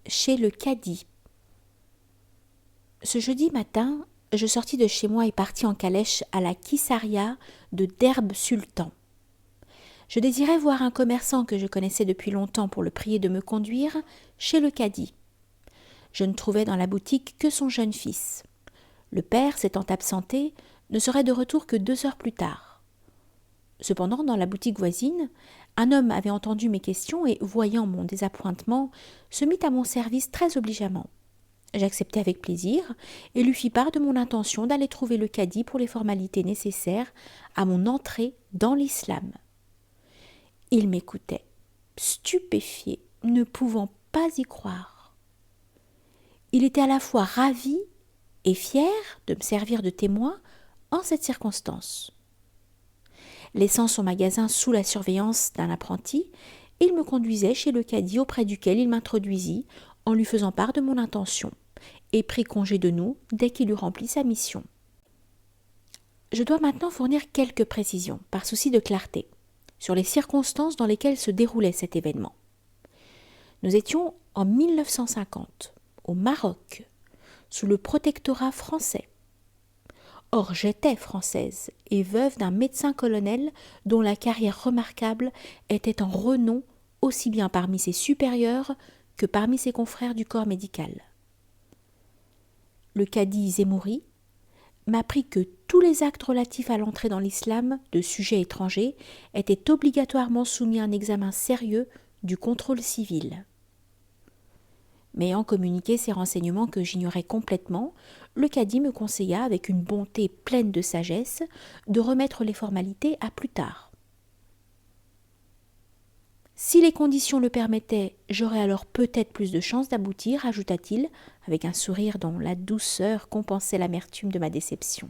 chez le cadi. Ce jeudi matin, je sortis de chez moi et partis en calèche à la Kissaria de Derb Sultan. Je désirais voir un commerçant que je connaissais depuis longtemps pour le prier de me conduire chez le cadi. Je ne trouvais dans la boutique que son jeune fils. Le père, s'étant absenté, ne serait de retour que 2 heures plus tard. Cependant, dans la boutique voisine, un homme avait entendu mes questions et, voyant mon désappointement, se mit à mon service très obligeamment. J'acceptai avec plaisir et lui fis part de mon intention d'aller trouver le cadi pour les formalités nécessaires à mon entrée dans l'islam. Il m'écoutait, stupéfié, ne pouvant pas y croire. Il était à la fois ravi et fier de me servir de témoin en cette circonstance. Laissant son magasin sous la surveillance d'un apprenti, il me conduisait chez le cadi auprès duquel il m'introduisit en lui faisant part de mon intention et prit congé de nous dès qu'il eut rempli sa mission. Je dois maintenant fournir quelques précisions, par souci de clarté, sur les circonstances dans lesquelles se déroulait cet événement. Nous étions en 1950, au Maroc, sous le protectorat français. Or, j'étais française et veuve d'un médecin-colonel dont la carrière remarquable était en renom aussi bien parmi ses supérieurs que parmi ses confrères du corps médical. Le cadi Zemouri m'apprit que tous les actes relatifs à l'entrée dans l'islam de sujets étrangers étaient obligatoirement soumis à un examen sérieux du contrôle civil. M'ayant communiqué ces renseignements que j'ignorais complètement, le cadi me conseilla, avec une bonté pleine de sagesse, de remettre les formalités à plus tard. Si les conditions le permettaient, j'aurais alors peut-être plus de chances d'aboutir, ajouta-t-il, avec un sourire dont la douceur compensait l'amertume de ma déception.